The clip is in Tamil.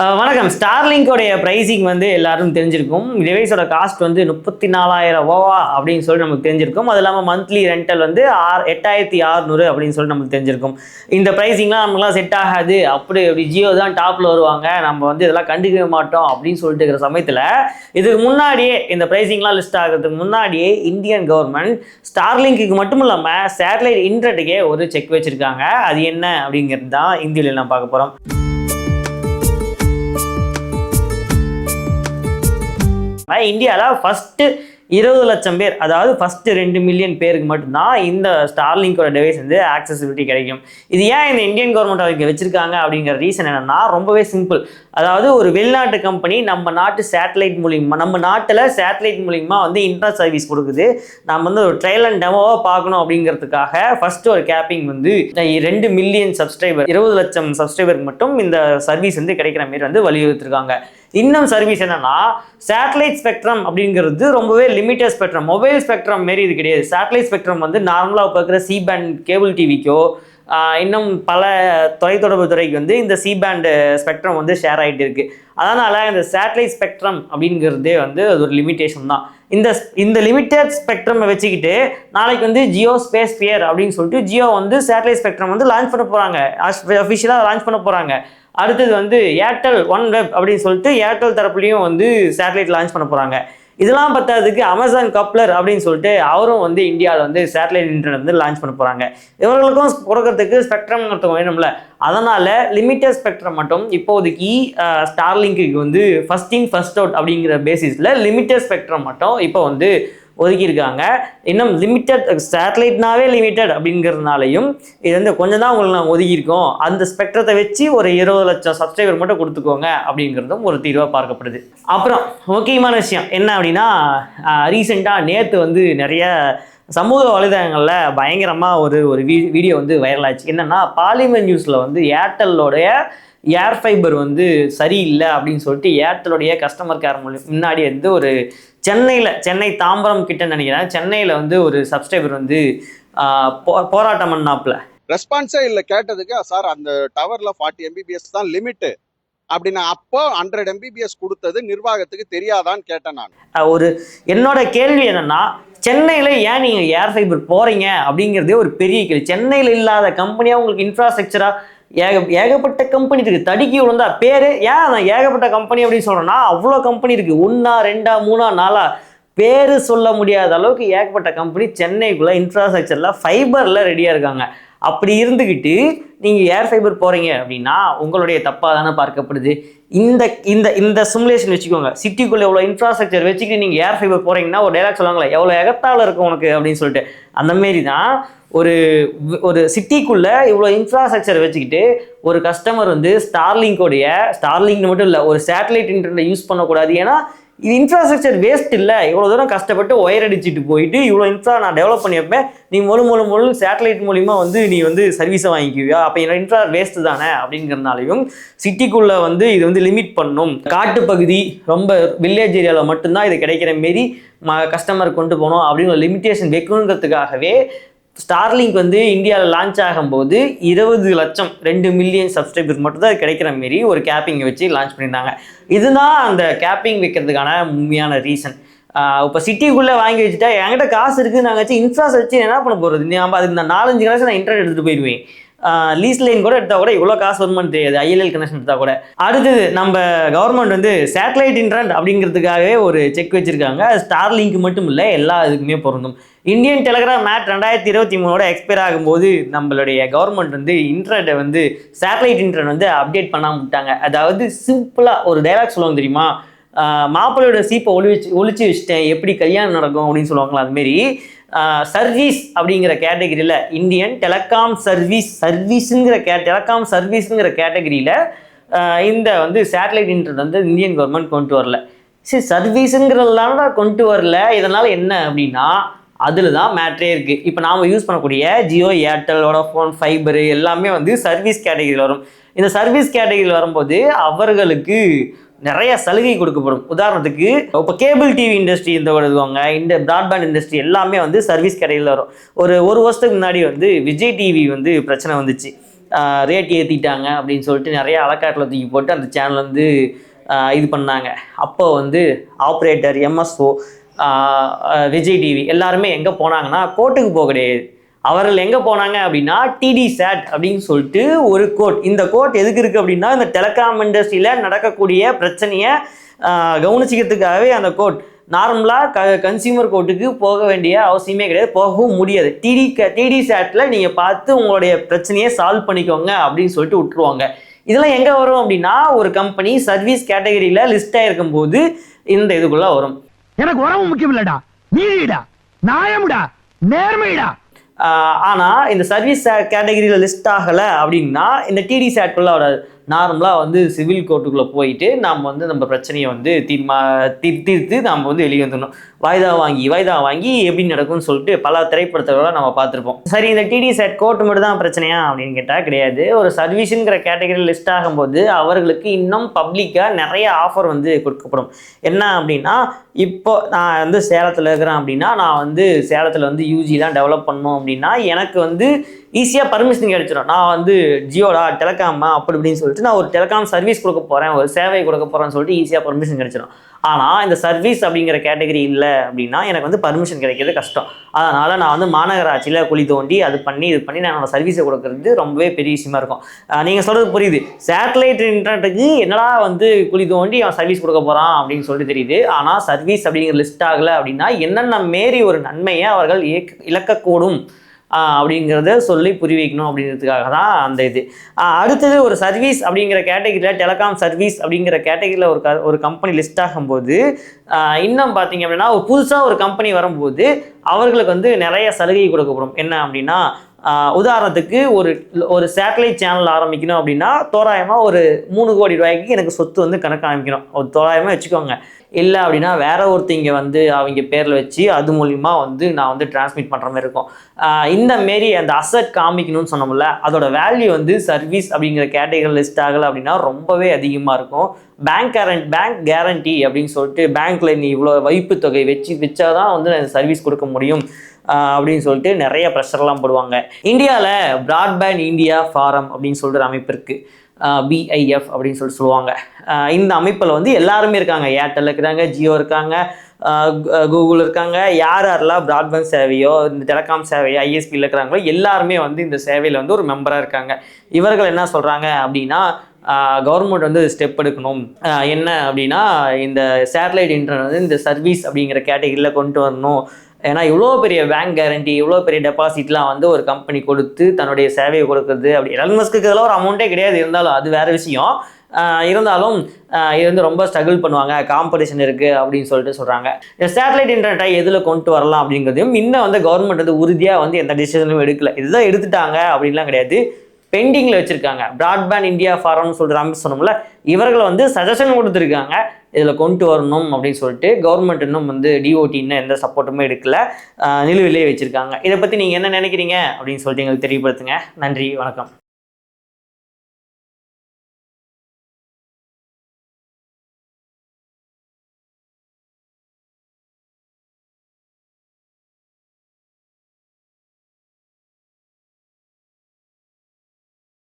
வணக்கம். ஸ்டார்லிங்கோடைய பிரைசிங் வந்து எல்லாரும் தெரிஞ்சிருக்கும். டிவைஸோட காஸ்ட் வந்து 34,000 ரூபா அப்படின்னு சொல்லி நமக்கு தெரிஞ்சிருக்கும். அது இல்லாமல் மந்த்லி ரெண்டல் வந்து 8,600 அப்படின்னு சொல்லி நமக்கு தெரிஞ்சிருக்கும். இந்த பிரைசிங்லாம் நமக்குலாம் செட் ஆகாது, அப்படி ஜியோ தான் டாப்பில் வருவாங்க, நம்ம வந்து இதெல்லாம் கண்டுக்கவே மாட்டோம் அப்படின்னு சொல்லிட்டு இருக்கிற சமயத்தில் இதுக்கு முன்னாடியே இந்த பிரைசிங்லாம் லிஸ்ட் ஆகிறதுக்கு முன்னாடியே இந்தியன் கவர்மெண்ட் ஸ்டார்லிங்க்கு மட்டும் இல்லாமல் சேட்டலைட் இன்டர்நெட்டுக்கே ஒரு செக் வச்சுருக்காங்க. அது என்ன அப்படிங்கிறது தான் இந்தியாவில் நான் பார்க்க போகிறோம். இந்தியாவில் ஃபஸ்ட்டு 20 லட்சம் பேர், அதாவது ஃபஸ்ட்டு 2 மில்லியன் பேருக்கு மட்டும்தான் இந்த ஸ்டார்லிங்கோட டிவைஸ் வந்து ஆக்சசிபிலிட்டி கிடைக்கும். இது ஏன் இந்த இந்தியன் கவர்மெண்ட் அவங்க வச்சிருக்காங்க அப்படிங்கிற ரீசன் என்னன்னா ரொம்பவே சிம்பிள். அதாவது ஒரு வெளிநாட்டு கம்பெனி நம்ம நாட்டு சேட்டலைட் மூலியமாக, நம்ம நாட்டில் சேட்டலைட் மூலியமா வந்து இன்டர்நெட் சர்வீஸ் கொடுக்குது, நம்ம வந்து ஒரு ட்ரையல் அண்ட் டெமோவாக பார்க்கணும் அப்படிங்கிறதுக்காக ஃபர்ஸ்ட் ஒரு கேப்பிங் வந்து 2 மில்லியன் சப்ஸ்கிரைபர், 20 லட்சம் சப்ஸ்கிரைபருக்கு மட்டும் இந்த சர்வீஸ் வந்து கிடைக்கிற மாதிரி வந்து வலியுறுத்திருக்காங்க. இன்னும் சர்வீஸ் என்னன்னா சேட்டலைட் ஸ்பெக்ட்ரம் அப்படிங்கிறது ரொம்பவே லிமிட்டட் ஸ்பெக்ட்ரம், மொபைல் ஸ்பெக்ட்ரம் மாரி இது கிடையாது. சேட்டலைட் ஸ்பெக்ட்ரம் வந்து நார்மலாக இப்போ இருக்கிற சி பேண்ட் கேபிள் டிவிக்கோ இன்னும் பல தொலைத்தொடர்பு துறைக்கு வந்து இந்த சி பேண்ட் ஸ்பெக்ட்ரம் வந்து ஷேர் ஆகிட்டு இருக்கு. அதனால இந்த சேட்டலைட் ஸ்பெக்ட்ரம் அப்படிங்கிறதே வந்து அது ஒரு லிமிட்டேஷன் தான். இந்த லிமிட்டட் ஸ்பெக்ட்ரம் வச்சுக்கிட்டு நாளைக்கு வந்து ஜியோ ஸ்பேஸ் ஃபியர் அப்படின்னு சொல்லிட்டு ஜியோ வந்து சேட்டலைட் ஸ்பெக்ட்ரம் வந்து லான்ச் பண்ண போகிறாங்க, அஃபிஷியலாக லான்ச் பண்ண போகிறாங்க. அடுத்தது வந்து ஏர்டெல் ஒன் வெப் அப்படின்னு சொல்லிட்டு ஏர்டெல் தரப்புலையும் வந்து சேட்டலைட் லான்ச் பண்ண போகிறாங்க. இதெல்லாம் பத்தாததுக்கு அமேசான் கப்ளர் அப்படின்னு சொல்லிட்டு அவரும் வந்து இந்தியாவில் வந்து சேட்டலைட் இன்டர்நெட் வந்து லான்ச் பண்ண போகிறாங்க. இவர்களுக்கும் கொடுக்கறதுக்கு ஸ்பெக்ட்ரம் வேணும்ல, அதனால் லிமிட்டட் ஸ்பெக்ட்ரம் மட்டும் இப்போதைக்கு ஸ்டார்லிங்க்கு வந்து ஃபர்ஸ்ட் இன் ஃபர்ஸ்ட் அவுட் அப்படிங்கிற பேசிஸில் லிமிட்டட் ஸ்பெக்ட்ரம் மட்டும் இப்போ வந்து ஒதுக்கியிருக்காங்க. இன்னும் லிமிட்டட் சேட்டலைட்னாவே லிமிட்டட் அப்படிங்கிறதுனாலையும் இது வந்து கொஞ்சம் தான் உங்களுக்கு நாங்கள் ஒதுக்கியிருக்கோம், அந்த ஸ்பெக்ட்ரத்தை வச்சு ஒரு 20 லட்சம் சப்ஸ்கிரைபர் மட்டும் கொடுத்துக்கோங்க அப்படிங்கிறதும் ஒரு தீர்வாக பார்க்கப்படுது. அப்புறம் முக்கியமான விஷயம் என்ன அப்படின்னா, ரீசெண்டாக நேற்று வந்து நிறைய சமூக வலைதளங்களில் பயங்கரமாக ஒரு வீடியோ வந்து வைரல் ஆச்சு. என்னென்னா, பாலிமர் நியூஸில் வந்து ஏர்டெல்லோடைய ஏர் ஃபைபர் வந்து சரியில்லை அப்படின்னு சொல்லிட்டு ஏர்டெல்லோடைய கஸ்டமர் கேர் முன்னாடி வந்து ஒரு சென்னை தாம்பரம் கிட்ட நினைக்கிறேன், சென்னையில் வந்து ஒரு சப்ஸ்கிரைபர் வந்து போராட்டம் பண்ணாப்புல. ரெஸ்பான்ஸே இல்லை கேட்டதுக்கு, சார் அந்த டவர்ல 40 MBPS தான் லிமிட்டு அப்படின்னா, அப்போ 100 MBPS கொடுத்தது நிர்வாகத்துக்கு தெரியாதான்னு கேட்டேன் நான். ஒரு என்னோட கேள்வி என்னன்னா, சென்னையில் ஏன் நீங்கள் ஏர் ஃபைபர் போகிறீங்க அப்படிங்கிறதே ஒரு பெரிய கேள்வி. சென்னையில் இல்லாத கம்பெனியாக உங்களுக்கு இன்ஃப்ராஸ்ட்ரக்சராக ஏகப்பட்ட கம்பெனி இருக்குது. தடுக்கி விழுந்தா பேர் ஏன் நான் ஏகப்பட்ட கம்பெனி அப்படின்னு சொல்கிறேன்னா, அவ்வளோ கம்பெனி இருக்குது. 1, 2, 3, 4 பேர் சொல்ல முடியாத அளவுக்கு ஏகப்பட்ட கம்பெனி சென்னைக்குள்ளே இன்ஃப்ராஸ்ட்ரக்சரில் ஃபைபரில் ரெடியாக இருக்காங்க. அப்படி இருந்துக்கிட்டு நீங்கள் ஏர் ஃபைபர் போகிறீங்க அப்படின்னா உங்களுடைய தப்பாக தானே பார்க்கப்படுது. இந்த இந்த இந்த சிமுலேஷன் வச்சுக்கோங்க. சிட்டிக்குள்ளே எவ்வளோ இன்ஃப்ராஸ்ட்ரக்சர் வச்சுக்கிட்டு நீங்கள் ஏர் ஃபைபர் போகிறீங்கன்னா ஒரு டைலாக் சொல்லுவாங்களே, எவ்வளோ எகத்தால் இருக்கும் உனக்கு அப்படின்னு சொல்லிட்டு, அந்தமாரி தான் ஒரு சிட்டிக்குள்ளே இவ்வளோ இன்ஃப்ராஸ்ட்ரக்சர் வச்சுக்கிட்டு ஒரு கஸ்டமர் வந்து ஸ்டார்லிங்க் மட்டும் இல்லை, ஒரு சேட்டலைட் இன்டர்நெட் யூஸ் பண்ணக்கூடாது. ஏன்னா இது இன்ஃப்ராஸ்ட்ரக்சர் வேஸ்ட் இல்லை, இவ்வளோ தூரம் கஷ்டப்பட்டு ஒயர் அடிச்சுட்டு போயிட்டு இவ்வளோ இன்ஃப்ரா நான் டெவலப் பண்ணியிருப்பேன், நீ முழு சேட்டலைட் மூலிமா வந்து நீ வந்து சர்வீஸை வாங்கிக்குவியா, அப்போ என்னோட இன்ஃப்ரா வேஸ்ட்டு தானே அப்படிங்கிறதுனாலையும் சிட்டிக்குள்ளே வந்து இது வந்து லிமிட் பண்ணும். காட்டுப்பகுதி ரொம்ப வில்லேஜ் ஏரியாவில் மட்டும்தான் இது கிடைக்கிற மாரி கஸ்டமர் கொண்டு போகணும் அப்படின்னு ஒரு லிமிட்டேஷன் வைக்கணுங்கிறதுக்காகவே ஸ்டார்லிங்க் வந்து இந்தியாவில் லான்ச் ஆகும்போது 20 லட்சம் 2 மில்லியன் சப்ஸ்கிரைபருக்கு மட்டும் தான் கிடைக்கிற மாரி ஒரு கேப்பிங் வச்சு லான்ச் பண்ணியிருந்தாங்க. இதுதான் அந்த கேப்பிங் வைக்கிறதுக்கான உண்மையான ரீசன். இப்போ சிட்டிக்குள்ளே வாங்கி வச்சுட்டா என்கிட்ட காசு இருக்குது, நாங்கள் வச்சு இன்ஃப்ராஸ் வச்சு என்ன பண்ண போகிறது, நம்ம அதுக்கு நான் 4-5 கணக்கு நான் இன்டர்நெட் எடுத்துகிட்டு போயிடுவேன். லீஸ் லைன் கூட எடுத்தால் கூட இவ்வளோ காசு வருமானு தெரியாது, ILL கனெக்ஷன் எடுத்தால் கூட. அடுத்தது நம்ம கவர்மெண்ட் வந்து சேட்டலைட் இன்டர்நெட் அப்படிங்கிறதுக்காகவே ஒரு செக் வச்சுருக்காங்க. ஸ்டார்லிங்க் மட்டும் இல்லை, எல்லா இதுக்குமே பொருந்தும். இந்தியன் டெலிகிராம் ஆக்ட் 2023 எக்ஸ்பயர் ஆகும்போது நம்மளுடைய கவர்மெண்ட் வந்து இன்டர்நெட்டை வந்து சேட்டலைட் இன்டர்நெட் வந்து அப்டேட் பண்ணாமல் விட்டாங்க. அதாவது சிம்பிளாக ஒரு டைலாக் சொல்லுவாங்க தெரியுமா, மாப்பிள்ளையோட சீப்பை ஒழிச்சு வச்சுட்டேன் எப்படி கல்யாணம் நடக்கும் அப்படின்னு சொல்லுவாங்களா, அதுமாரி சர்வீஸ் அப்படிங்கிற கேட்டகரியில் இந்தியன் டெலிகாம் சர்வீஸுங்கிற கேட்டகரியில் இந்த வந்து சேட்டலைட் இன்டர்நெட் வந்து இந்தியன் கவர்மெண்ட் கொண்டு வரல. சரி, சர்வீஸுங்கிறதுனால கொண்டு வரல, இதனால் என்ன அப்படின்னா அதில் தான் மேட்ரே இருக்குது. இப்போ நாம் யூஸ் பண்ணக்கூடிய ஜியோ, ஏர்டெல், வோடாஃபோன், ஃபைபரு எல்லாமே வந்து சர்வீஸ் கேட்டகரியில் வரும். இந்த சர்வீஸ் கேட்டகரியில் வரும்போது அவர்களுக்கு நிறைய சலுகை கொடுக்கப்படும். உதாரணத்துக்கு இப்போ கேபிள் டிவி இண்டஸ்ட்ரி இந்த வருவாங்க, இந்த ப்ராட்பேண்ட் இண்டஸ்ட்ரி எல்லாமே வந்து சர்வீஸ் கேட்டகரியில் வரும். ஒரு வருஷத்துக்கு முன்னாடி வந்து விஜய் டிவி வந்து பிரச்சனை வந்துச்சு. ரேட் ஏற்றிட்டாங்க அப்படின்னு சொல்லிட்டு நிறைய அலக்காட்டில் தூக்கி போட்டு அந்த சேனல் வந்து இது பண்ணாங்க. அப்போ வந்து ஆப்ரேட்டர், எம்எஸ்ஓ, விஜய் டிவி எல்லாருமே எங்கே போனாங்கன்னா கோர்ட்டுக்கு போக கிடையாது. அவர்கள் எங்கே போனாங்க அப்படின்னா டிடி சேட் அப்படின்னு சொல்லிட்டு ஒரு கோர்ட். இந்த கோர்ட் எதுக்கு இருக்குது அப்படின்னா இந்த டெலிகாம் இண்டஸ்ட்ரியில் நடக்கக்கூடிய பிரச்சனையை கவனிச்சிக்கிறதுக்காகவே அந்த கோர்ட். நார்மலாக கன்சியூமர் கோர்ட்டுக்கு போக வேண்டிய அவசியமே கிடையாது, போகவும் முடியாது. டிடி சேட்டில் நீங்கள் பார்த்து உங்களுடைய பிரச்சனையை சால்வ் பண்ணிக்கோங்க அப்படின்னு சொல்லிட்டு விட்டுருவாங்க. இதெல்லாம் எங்கே வரும் அப்படின்னா ஒரு கம்பெனி சர்வீஸ் கேட்டகரியில் லிஸ்ட் ஆகிருக்கும் போது இந்த இதுக்குள்ளே வரும். எனக்கு உறவு முக்கியம் இல்லடா, நீதிடா, நியாயம்டா, நேர்மைடா. ஆனால் இந்த சர்வீஸ் கேட்டகரியில் லிஸ்ட் ஆகலை அப்படின்னா இந்த டிடி சேட்குள்ளே வராது. நார்மலாக வந்து சிவில் கோர்ட்டுக்குள்ளே போயிட்டு நாம் வந்து நம்ம பிரச்சனையை வந்து தீர்த்து நாம் வந்து வெளியே வந்துடணும். வாய்தா வாங்கி எப்படி நடக்கும்னு சொல்லிட்டு பல திரைப்படத்தெல்லாம் நம்ம பார்த்துருப்போம். சரி, இந்த டிடி சேட் கோர்ட்டு மட்டும் தான் பிரச்சனையா அப்படின்னு கேட்டால் கிடையாது. ஒரு சர்வீஸுங்கிற கேட்டகரியில் லிஸ்ட் ஆகும்போது அவர்களுக்கு இன்னும் பப்ளிக்காக நிறைய ஆஃபர் வந்து கொடுக்கப்படும். என்ன அப்படின்னா, இப்போ நான் வந்து சேலத்தில் இருக்கிறேன் அப்படின்னா நான் வந்து சேலத்தில் வந்து யூஜிலாம் டெவலப் பண்ணணும் அப்படின்னா எனக்கு வந்து ஈஸியாக பர்மிஷன் கிடைச்சிடும். நான் வந்து ஜியோடா டெலிகாமா அப்படி இப்படின்னு சொல்லிட்டு நான் ஒரு டெலிகாம் சர்வீஸ் கொடுக்க போகிறேன், ஒரு சேவை கொடுக்க போகிறேன்னு சொல்லிட்டு ஈஸியாக பர்மிஷன் கிடைச்சிடும். ஆனால் இந்த சர்வீஸ் அப்படிங்கிற கேட்டகரி இல்லை அப்படின்னா எனக்கு வந்து பர்மிஷன் கிடைக்கிறது கஷ்டம். அதனால் நான் வந்து மாநகராட்சியில் குழி தோண்டி இது பண்ணி நான் என்னோட சர்வீஸை கொடுக்கறது ரொம்பவே பெரிய விஷயமா இருக்கும். நீங்கள் சொல்கிறது புரியுது. சேட்டலைட் இன்டர்நெட்டுக்கு என்னடா வந்து குழி தோண்டி அவன் சர்வீஸ் கொடுக்க போகிறான் அப்படின்னு சொல்லிட்டு தெரியுது. ஆனால் சர்வீஸ் அப்படிங்கிற லிஸ்ட் ஆகலை அப்படின்னா என்னென்ன மாரி ஒரு நன்மையை அவர்கள் இழக்கக்கூடும் அப்படிங்கிறத சொல்லி புரிய வைக்கணும் அப்படிங்கிறதுக்காக தான் அந்த இது. அடுத்தது ஒரு சர்வீஸ் அப்படிங்கிற கேட்டகரியில் டெலிகாம் சர்வீஸ் அப்படிங்கிற கேட்டகரியில் ஒரு கம்பெனி லிஸ்ட் ஆகும்போது இன்னும் பார்த்தீங்க அப்படின்னா ஒரு புதுசாக ஒரு கம்பெனி வரும்போது அவர்களுக்கு வந்து நிறைய சலுகை கொடுக்கப்படும். என்ன அப்படின்னா, உதாரணத்துக்கு ஒரு சேட்டலைட் சேனல் ஆரம்பிக்கணும் அப்படின்னா தோராயமாக ஒரு 3 கோடி ரூபாய்க்கு எனக்கு சொத்து வந்து கணக்கு ஆரம்பிக்கணும், ஒரு தோராயமாக வச்சுக்கோங்க. இல்லை அப்படின்னா வேற ஒருத்தங்க வந்து அவங்க பேரில் வச்சு அது மூலிமா வந்து நான் வந்து டிரான்ஸ்மிட் பண்ணுற மாதிரி இருக்கும். இந்த மாரி அந்த அசட் காமிக்கணும்னு சொன்னோம்ல, அதோட வேல்யூ வந்து சர்வீஸ் அப்படிங்கிற கேட்டகரி லிஸ்ட் ஆகலை அப்படின்னா ரொம்பவே அதிகமாக இருக்கும். பேங்க் கேரண்டி அப்படின்னு சொல்லிட்டு பேங்க்கில் நீ இவ்வளோ வைப்பு தொகை வச்சாதான் வந்து சர்வீஸ் கொடுக்க முடியும் அப்படின்னு சொல்லிட்டு நிறைய ப்ரெஷர்லாம் போடுவாங்க. இந்தியாவில் பிராட்பேண்ட் இந்தியா ஃபாரம் அப்படின்னு சொல்லிட்டு அமைப்பு இருக்குது, BIF அப்படின்னு சொல்லுவாங்க. இந்த அமைப்பில் வந்து எல்லாருமே இருக்காங்க. ஏர்டெல் இருக்கிறாங்க, ஜியோ இருக்காங்க, கூகுள் இருக்காங்க. யாரெல்லாம் பிராட்பேண்ட் சேவையோ இந்த டெலிகாம் சேவையோ ISPயில் இருக்கிறாங்களோ எல்லாருமே வந்து இந்த சேவையில் வந்து ஒரு மெம்பராக இருக்காங்க. இவர்கள் என்ன சொல்கிறாங்க அப்படின்னா, கவர்மெண்ட் வந்து ஸ்டெப் எடுக்கணும். என்ன அப்படின்னா, இந்த சேட்டலைட் இன்டர்நெட் வந்து இந்த சர்வீஸ் அப்படிங்கிற கேட்டகரியில் கொண்டு வரணும். ஏன்னா இவ்வளோ பெரிய பேங்க் கேரண்டி, இவ்வளோ பெரிய டெபாசிட்லாம் வந்து ஒரு கம்பெனி கொடுத்து தன்னுடைய சேவையை கொடுக்குறது அப்படி. எலன் மஸ்க்கு இதெல்லாம் ஒரு அமௌண்ட்டே கிடையாது, இருந்தாலும் அது வேறு விஷயம். இருந்தாலும் இது வந்து ரொம்ப ஸ்ட்ரகிள் பண்ணுவாங்க, காம்படிஷன் இருக்குது அப்படின்னு சொல்லிட்டு சொல்கிறாங்க. இந்த சேட்டலைட் இன்டர்நெட்டை எதில் கொண்டு வரலாம் அப்படிங்கிறதையும் இன்னும் வந்து கவர்மெண்ட் வந்து உறுதியாக வந்து எந்த டிசிஷனும் எடுக்கல. இதுதான் எடுத்துட்டாங்க அப்படின்லாம் கிடையாது, பெண்டிங்கில் வச்சுருக்காங்க. பிராட்பேண்ட் இந்தியா ஃபாரம்னு சொல்கிற அமைப்பு சொன்னோம்ல, இவர்களை வந்து சஜஷன் கொடுத்துருக்காங்க இதில் கொண்டு வரணும் அப்படின்னு சொல்லிட்டு. கவர்மெண்ட் இன்னும் வந்து DOT இன்னும் எந்த சப்போர்ட்டுமே எடுக்கல, நிலுவிலே வச்சுருக்காங்க. இதை பற்றி நீங்கள் என்ன நினைக்கிறீங்க அப்படின்னு சொல்லிட்டு எங்களுக்கு தெரியப்படுத்துங்க. நன்றி, வணக்கம்.